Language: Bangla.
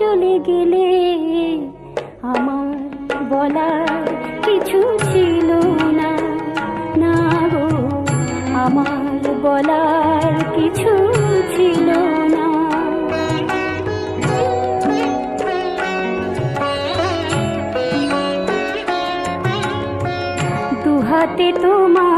চলে গেলে আমার বলার কিছু ছিল না, না গো আমার বলার কিছু ছিল না। দুহাতে তোমার